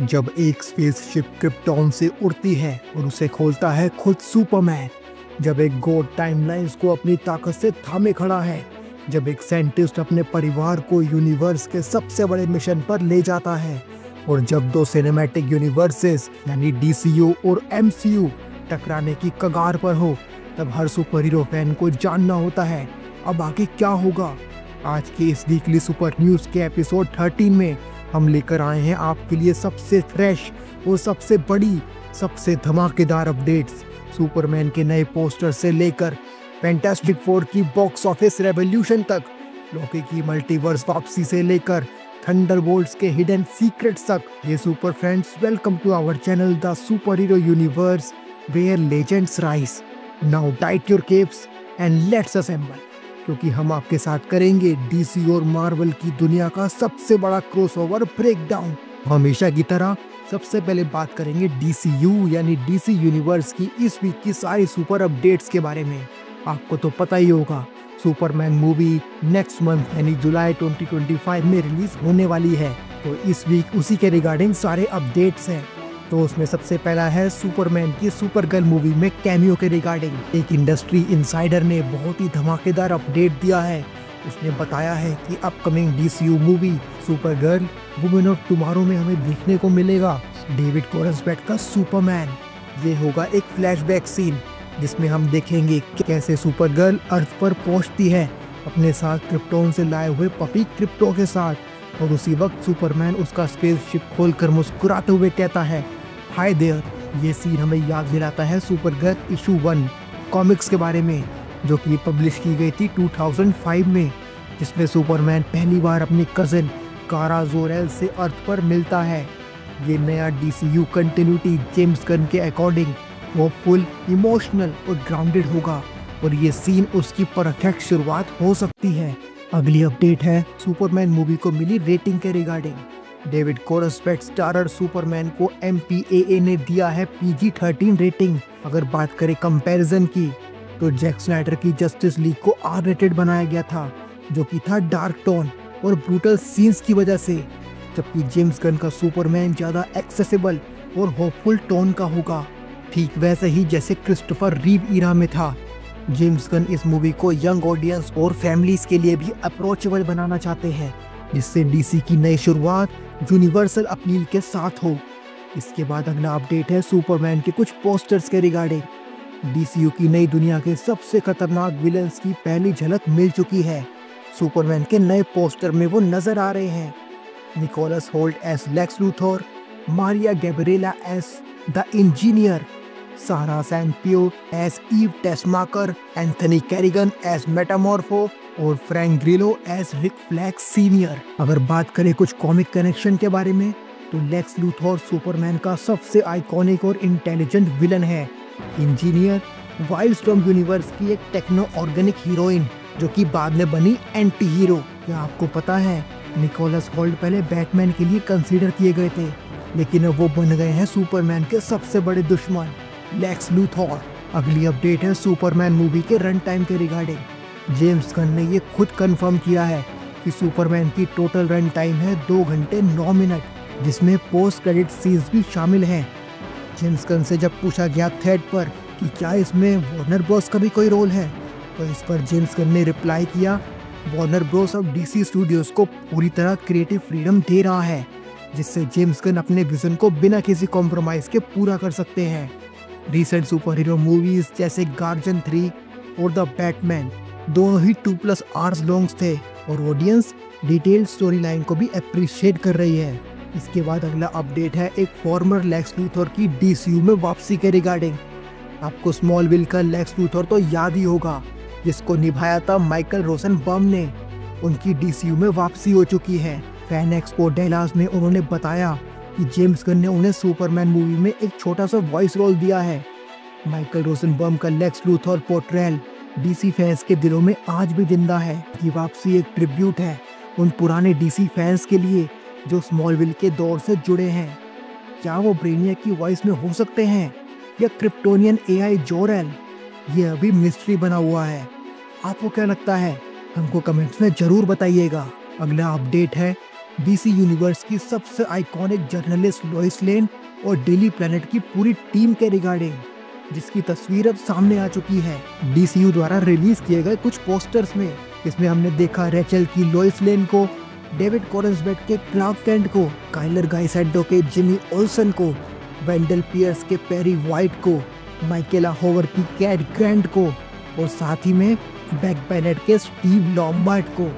जब एक spaceship krypton से उड़ती है और उसे खोलता है खुद सुपरमैन। जब एक गॉड टाइमलाइंस को अपनी ताकत से थामे खड़ा है। जब एक साइंटिस्ट अपने परिवार को यूनिवर्स के सबसे बड़े मिशन पर ले जाता है। और जब दो सिनेमैटिक यूनिवर्सेस यानी डीसीयू और एमसीयू टकराने की कगार पर हो, तब हर सुपर हीरो फैन को जानना होता है अब आगे क्या होगा। आज के इस वीकली सुपर न्यूज के एपिसोड 13 में हम लेकर आए हैं आपके लिए सबसे फ्रेश और सबसे बड़ी, सबसे धमाकेदार अपडेट्स। सुपरमैन के नए पोस्टर से लेकर फैंटास्टिक फोर की बॉक्स ऑफिस रेवोल्यूशन तक, लोकी की मल्टीवर्स वापसी से लेकर थंडरबोल्ट्स के हिडन सीक्रेट्स तक। ये super friends, welcome to our channel the superhero universe where legends rise. Now tight your capes and let's assemble, क्योंकि हम आपके साथ करेंगे डीसी और मार्वल की दुनिया का सबसे बड़ा क्रॉसओवर ब्रेकडाउन। हमेशा की तरह सबसे पहले बात करेंगे डीसीयू यानी डीसी यूनिवर्स की इस वीक की सारी सुपर अपडेट्स के बारे में। आपको तो पता ही होगा, सुपरमैन मूवी नेक्स्ट मंथ यानी जुलाई 2025 में रिलीज होने वाली है। तो इस वीक उसी के रिगार्डिंग सारे अपडेट्स हैं। तो उसमें सबसे पहला है सुपरमैन की सुपरगर्ल मूवी में कैमियो के रिगार्डिंग। एक इंडस्ट्री इनसाइडर ने बहुत ही धमाकेदार अपडेट दिया है। उसने बताया है कि upcoming DCU movie Supergirl women of tomorrow में हमें देखने को मिलेगा डेविड कोरसबैट का सुपरमैन। ये होगा एक फ्लैशबैक सीन जिसमें हम देखेंगे कि कैसे सुपरगर्ल अर्थ पर पहुंचती है अपने साथ क्रिप्टॉन से लाए हुए पपी क्रिप्टो के साथ। और उसी वक्त सुपरमैन उसका स्पेसशिप खोलकर मुस्कुराते हुए कहता है हाय देयर। ये सीन हमें याद दिलाता है सुपरगर्ल इशू 1 कॉमिक्स के बारे में, जो कि पब्लिश की गई थी 2005 में, जिसमें सुपरमैन पहली बार अपनी कजिन कारा जोरेल से अर्थ पर मिलता है। ये नया डीसीयू कंटिन्यूटी जेम्स गन के अकॉर्डिंग होपफुल, इमोशनल और ग्राउंडेड होगा, और ये सीन उसकी परफेक्ट शुरुआत हो सकती है। अगली अपडेट है सुपरमैन मूवी को मिली रेटिंग के रिगार्डिंग। डेविड कोरसबैट स्टारर सुपरमैन को MPAA ने दिया है PG-13 रेटिंग। अगर बात करें कंपैरिजन की, तो जैक स्नाइडर की जस्टिस लीग को R रेटेड बनाया गया था, जो कि था डार्क टोन और ब्रूटल सीन्स की वजह से, जबकि जेम्स गन का सुपरमैन ज्यादा एक्सेसिबल और होपफुल टोन का होगा, ठीक वैसे ही जैसे क्रिस्टोफर रीव ईरा में था। जेम्स गन इस मूवी को यंग ऑडियंस और फैमिलीज के लिए भी अप्रोचेबल बनाना चाहते हैं, जिससे डीसी की नई शुरुआत यूनिवर्सल अपील के साथ हो। इसके बाद अगला अपडेट है सुपरमैन के कुछ पोस्टर्स के रिगार्डिंग। डीसीयू की नई दुनिया के सबसे खतरनाक विलन्स की पहली झलक मिल चुकी है। सुपरमैन के नए पोस्टर में वो नजर आ रहे हैं Nicholas Hoult as Lex Luthor, Maria Gabriela as the engineer, Sara Sampaio as Eve Teschmacher, Anthony Carrigan as Metamorpho और Frank Grillo as Rick Flag senior. अगर बात करें कुछ कॉमिक कनेक्शन के बारे में, तो लेक्स लूथर सुपरमैन का सबसे आइकॉनिक और इंटेलिजेंट विलन है। इंजीनियर वाइल्डस्टॉर्म यूनिवर्स की एक टेक्नो ऑर्गेनिक हीरोइन, जो कि बाद में बनी एंटी हीरो। क्या आपको पता है, निकोलस होल्ट पहले बैटमैन के लिए कंसीडर किए गए थे, लेकिन अब वो बन गए हैं सुपरमैन के सबसे बड़े दुश्मन लेक्स लूथर। अगली अपडेट है सुपरमैन मूवी के रन टाइम के रिगार्डिंग। जेम्स गन ने ये खुद कंफर्म किया है कि सुपरमैन की टोटल रन टाइम है 2 घंटे 9 मिनट, जिसमें पोस्ट क्रेडिट सीन्स भी शामिल हैं। जेम्स गन से जब पूछा गया थ्रेड पर कि क्या इसमें वार्नर ब्रोस का भी कोई रोल है, तो इस पर जेम्स गन ने रिप्लाई किया वार्नर ब्रोस अब डीसी स्टूडियोज को पूरी तरह क्रिएटिव फ्रीडम दे रहा है, जिससे जेम्स गन अपने विजन को बिना किसी कॉम्प्रोमाइज के पूरा कर सकते हैं। रिसेंट सुपर हीरो मूवीज जैसे गार्जियन 3 और द बैटमैन दोनों ही 2+ आवर्स लॉन्ग थे, और ऑडियंस डिटेल्ड स्टोरी लाइन को भी अप्रिशिएट कर रही है। इसके बाद अगला अपडेट है एक फॉर्मर लेक्स लूथर की डीसीयू में वापसी के रिगार्डिंग। आपको स्मॉलविल का लेक्स लूथर तो याद ही होगा, जिसको निभाया था माइकल रोसेनबॉम ने। उनकी डीसीयू में वापसी हो चुकी है। फैन एक्सपो डेलास में उन्होंने बताया कि जेम्स गन ने उन्हें सुपरमैन मूवी में एक छोटा सा वॉइस रोल दिया है। माइकल रोसेनबॉम का Lex Luthor portrayal DC fans के दिलों में आज भी जिंदा है। ये वापसी एक ट्रिब्यूट है उन पुराने डीसी फैंस के लिए जो स्मॉलविल के दौर से जुड़े हैं। क्या वो ब्रेनियक की वॉइस में हो सकते हैं या क्रिप्टोनियन AI जोरेल? ये अभी मिस्ट्री बना हुआ है। आपको क्या लगता है? हमको कमेंट्स में जरूर बताइएगा। अगला अपडेट है डीसी यूनिवर्स की सबसे आइकॉनिक जर्नलिस्ट लोइस लेन और डेली प्लेनेट की पूरी टीम के रिगार्डिंग, जिसकी तस्वीर अब सामने आ चुकी है डीसीयू द्वारा रिलीज किए गए कुछ पोस्टर्स में। इसमें हमने देखा रेचल की लोइस लेन को, डेविड कॉरेंसबेट के क्लार्क कैंट को, काइलर गाइसेडो के जिमी ओल्सन को, वेंडल पियर्स के पेरी वाइट को, माइकेला होवर की कैट ग्रैंट को और साथ ही में बैक बेनेट के स्टीव लॉम्बार्ड को।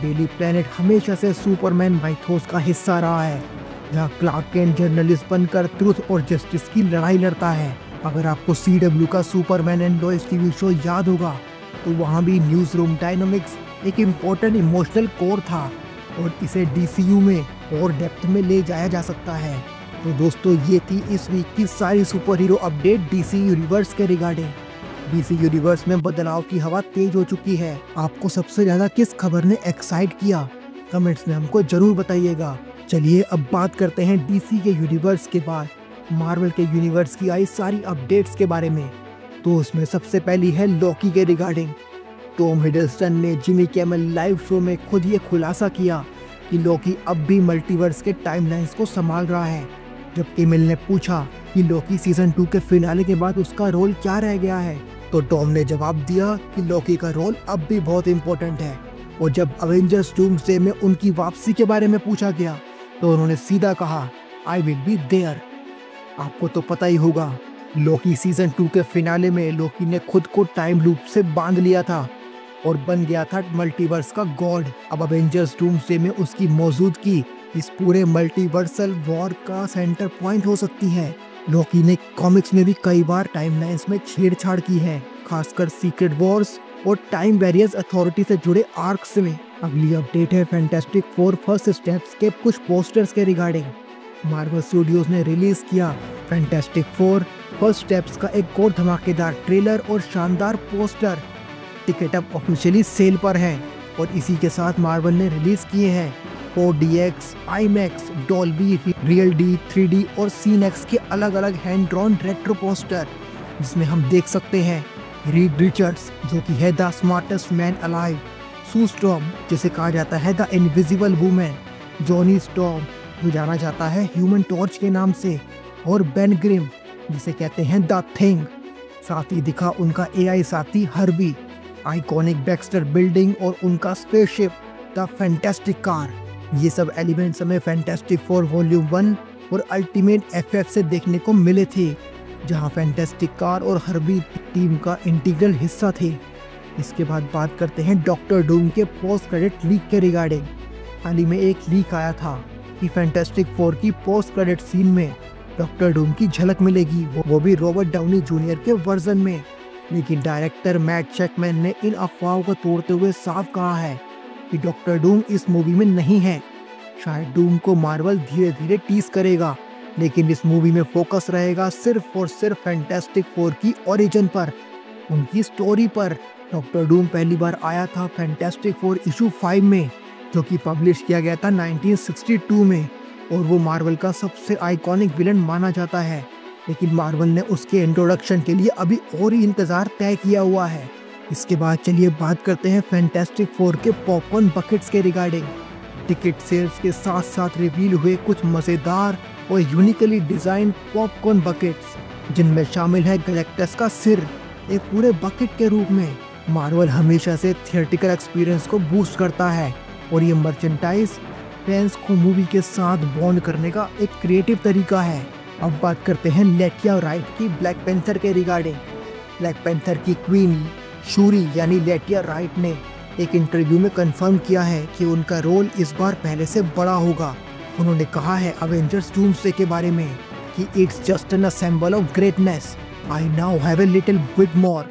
डेली प्लेनेट हमेशा से सुपरमैन माइथोस का हिस्सा रहा है, जहाँ क्लार्क कैंट जर्नलिस्ट बनकर ट्रुथ और जस्टिस की लड़ाई लड़ता है। अगर आपको CW का Superman and Lois TV show याद होगा तो वहाँ भी न्यूज़ रूम डायनामिक्स एक इम्पोर्टेंट इमोशनल कोर था और इसे DCU में और डेप्थ में ले जाया जा सकता है। तो दोस्तों, ये थी इस वीक की सारी super hero update DC universe के रिगार्डिंग। DC यूनिवर्स में बदलाव की हवा तेज हो चुकी है। आपको सबसे ज्यादा किस खबर ने एक्साइट किया, कमेंट्स में हमको जरूर बताइएगा। चलिए अब बात करते हैं DC के यूनिवर्स के बाद मार्वल के यूनिवर्स की आई सारी अपडेट्स के बारे में। तो उसमें सबसे पहली है लॉकी के रिगार्डिंग। टॉम हिडलस्टन ने जिमी किमेल लाइव शो में खुद ये खुलासा किया कि लॉकी अब भी मल्टीवर्स के टाइमलाइंस को संभाल रहा है। जब किमेल ने पूछा कि लॉकी सीजन 2 के फिनाले के बाद उसका रोल क्या रह गया है, तो टॉम ने जवाब दिया कि लॉकी का रोल अब भी बहुत इम्पोर्टेंट है। और जब अवेंजर्स डूम्सडे में उनकी वापसी के बारे में पूछा गया तो उन्होंने सीधा कहा, आई विल बी देयर। आपको तो पता ही होगा, लॉकी सीजन 2 के फिनाले में लॉकी ने खुद को टाइम लूप से बांध लिया था और बन गया था मल्टीवर्स का गॉड। अब अवेंजर्स डूम्सडे में उसकी मौजूदगी इस पूरे मल्टीवर्सल वॉर का सेंटर पॉइंट हो सकती है। लॉकी ने कॉमिक्स में भी कई बार टाइमलाइंस में छेड़छाड़ की है, खासकर सीक्रेट वॉर्स और टाइम वेरियस अथॉरिटी से जुड़े आर्क्स में। अगली अपडेट है फैंटास्टिक फोर फर्स्ट स्टेप्स के कुछ पोस्टर्स के रिगार्डिंग। मार्वल स्टूडियोज ने रिलीज किया फैंटास्टिक फोर फर्स्ट स्टेप्स का एक और धमाकेदार ट्रेलर और शानदार पोस्टर। टिकट अब ऑफिशियली सेल पर है और इसी के साथ मार्वल ने रिलीज किए हैं 4DX, IMAX, Dolby, real D, 3D और सीनेक्स के अलग अलग हैंड ड्रॉन रेट्रो पोस्टर, जिसमें हम देख सकते हैं रीड रिचर्ड्स जो कि है the smartest man alive, Sue Storm जिसे कहा जाता है the invisible woman, Johnny Storm जो जाना जाता है ह्यूमन टॉर्च के नाम से, और बेन ग्रिम जिसे कहते हैं द थिंग। साथ ही दिखा उनका AI साथी हर्बी, आइकॉनिक बैक्स्टर बिल्डिंग और उनका स्पेसशिप द फैंटास्टिक कार। ये सब एलिमेंट्स हमें फैंटास्टिक फोर वॉल्यूम 1 और अल्टीमेट FF से देखने को मिले थे, जहां फैंटास्टिक कार और हर्बी टीम का इंटीग्रल हिस्सा थे। इसके बाद बात करते हैं डॉक्टर डूम के पोस्ट क्रेडिट लीक के रिगार्डिंग। हाल ही में एक लीक आया था कि फैंटास्टिक फोर की पोस्ट क्रेडिट सीन में डॉक्टर डूम की झलक मिलेगी, वो भी रॉबर्ट डाउनी जूनियर के वर्जन में। लेकिन डायरेक्टर मैट चैकमैन ने इन अफवाहों को तोड़ते हुए साफ कहा है कि डॉक्टर डूम इस मूवी में नहीं है। शायद डूम को मार्वल धीरे धीरे टीज करेगा, लेकिन इस मूवी में फोकस रहेगा सिर्फ और सिर्फ फैंटास्टिक फोर की ओरिजिन पर, उनकी स्टोरी पर। डॉक्टर डूम पहली बार आया था फैंटास्टिक फोर इशू 5 में, जो कि पब्लिश किया गया था 1962 में, और वो मार्वल का सबसे आइकॉनिक विलन माना जाता है। लेकिन मार्वल ने उसके इंट्रोडक्शन के लिए अभी और ही इंतजार तय किया हुआ है। इसके बाद चलिए बात करते हैं फैंटास्टिक फोर के पॉपकॉर्न बकेट्स के रिगार्डिंग। टिकट सेल्स के साथ साथ रिवील हुए कुछ मज़ेदार और यूनिकली डिजाइन पॉपकॉर्न बकेट्स, जिनमें शामिल है गैलेक्टस का सिर एक पूरे बकेट के रूप में। मार्वल हमेशा से थिएट्रिकल एक्सपीरियंस को बूस्ट करता है और ये मर्चेंटाइज फैंस को मूवी के साथ बॉन्ड करने का एक क्रिएटिव तरीका है। अब बात करते हैं लेटिया राइट की ब्लैक पैंथर के रिगार्डिंग। ब्लैक पैंथर की क्वीन शूरी यानी लेटिया राइट ने एक इंटरव्यू में कंफर्म किया है कि उनका रोल इस बार पहले से बड़ा होगा। उन्होंने कहा है अवेंजर्स डूम्सडे के बारे में कि it's just an symbol of greatness, I now have a little bit more.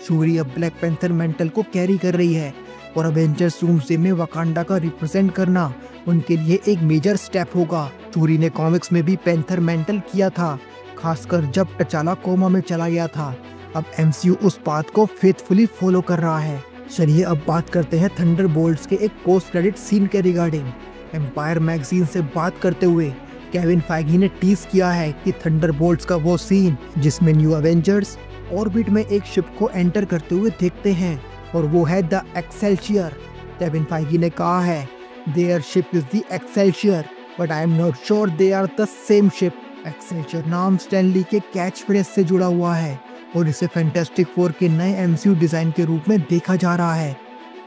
शूरी अब ब्लैक पैंथर मेंटल को कैरी कर रही है और अवेंजर्स डूम्सडे में वकांडा का रिप्रेजेंट करना उनके लिए एक मेजर स्टेप होगा। शूरी ने कॉमिक्स में भी पैंथर मेंटल किया था, खासकर जब टचाला कोमा में चला गया था। अब MCU उस बात को फेथफुली फॉलो कर रहा है। चलिए अब बात करते हैं थंडरबोल्ट्स के एक पोस्ट क्रेडिट सीन के रिगार्डिंग। एम्पायर मैगजीन से बात करते हुए केविन फाइगी ने टीज किया है कि थंडरबोल्ट्स का वो सीन जिसमें न्यू एवेंजर्स ऑर्बिट में एक शिप को एंटर करते हुए देखते हैं और वो है द एक्सेल्शियर। केविन फाइगी ने कहा है Their ship is the Excelsior, but I am not sure they are the same ship. Excelsior नाम स्टैनली के कैच फ्रेज से जुड़ा हुआ है और इसे फैंटास्टिक फोर के नए एमसीयू डिजाइन के रूप में देखा जा रहा है।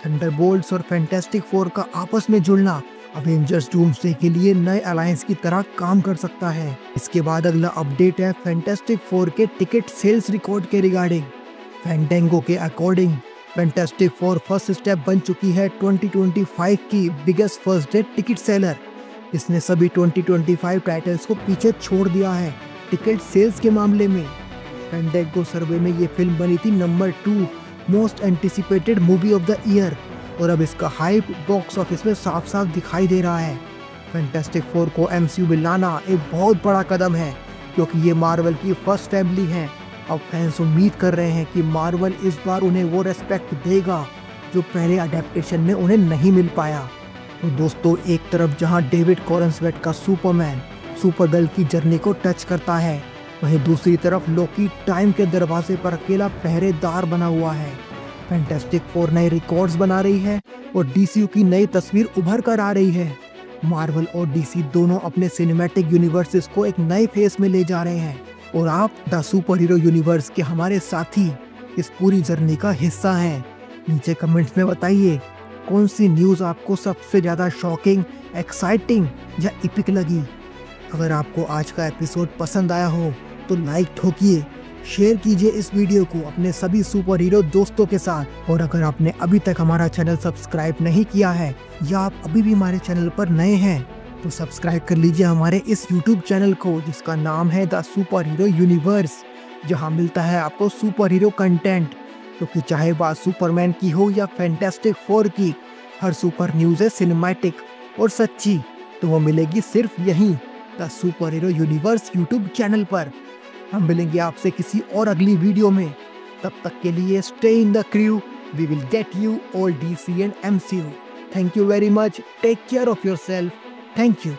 थंडरबोल्ट्स और फैंटास्टिक फोर का आपस में जुड़ना अवेंजर्स डूम्सडे के लिए नए अलायंस की तरह काम कर सकता है। इसके बाद अगला अपडेट है फैंटास्टिक फोर के टिकट सेल्स रिकॉर्ड के रिगार्डिंग। फैंटेंगो के according fantastic four first step बन चुकी है 2025 की biggest first day ticket seller. इसने सभी 2025 टाइटल्स को पीछे छोड़ दिया है टिकट सेल्स के मामले में। फैंटेंगो सर्वे में ये फिल्म बनी थी number 2 most anticipated movie of the year और अब इसका हाइप बॉक्स ऑफिस में साफ साफ दिखाई दे रहा है। फैंटास्टिक फोर को एमसीयू में लाना एक बहुत बड़ा कदम है क्योंकि ये मार्वल की फर्स्ट फैमिली है। अब फैंस उम्मीद कर रहे हैं कि मार्वल इस बार उन्हें वो रेस्पेक्ट देगा जो पहले अडेप्टेशन में उन्हें नहीं मिल पाया। तो दोस्तों, एक तरफ जहां डेविड कॉरेंसवेट का सुपरमैन सुपरगर्ल की जर्नी को टच करता है, वहीं दूसरी तरफ लोकी टाइम के दरवाजे पर अकेला पहरेदार बना हुआ है। फैंटास्टिक फोर नए रिकॉर्ड्स बना रही है और डीसीयू की नई तस्वीर उभर कर आ रही है। मार्वल और डीसी दोनों अपने सिनेमैटिक यूनिवर्सेस को एक नए फेस में ले जा रहे हैं और आप द सुपर हीरो यूनिवर्स के हमारे साथी इस पूरी जर्नी का हिस्सा हैं। नीचे कमेंट्स में बताइए कौन सी न्यूज़ आपको सबसे ज़्यादा शॉकिंग, एक्साइटिंग या इपिक लगी। अगर आपको आज का एपिसोड पसंद आया हो तो लाइक ठोकिए, शेयर कीजिए इस वीडियो को अपने सभी सुपर हीरो दोस्तों के साथ। और अगर आपने अभी तक हमारा चैनल सब्सक्राइब नहीं किया है या आप अभी भी हमारे चैनल पर नए हैं तो सब्सक्राइब कर लीजिए हमारे इस यूट्यूब चैनल को जिसका नाम है द सुपर हीरो यूनिवर्स, जहां मिलता है आपको सुपर हीरो कंटेंट। क्योंकि चाहे बात सुपरमैन की हो या फैंटास्टिक फोर की, हर सुपर न्यूज़ है सिनेमैटिक और सच्ची, तो वो मिलेगी सिर्फ यहीं the superhero universe YouTube channel पर। हम मिलेंगे आपसे किसी और अगली वीडियो में। तब तक के लिए stay in the crew, we will get you all DC and MCU. Thank you very much, take care of yourself, thank you.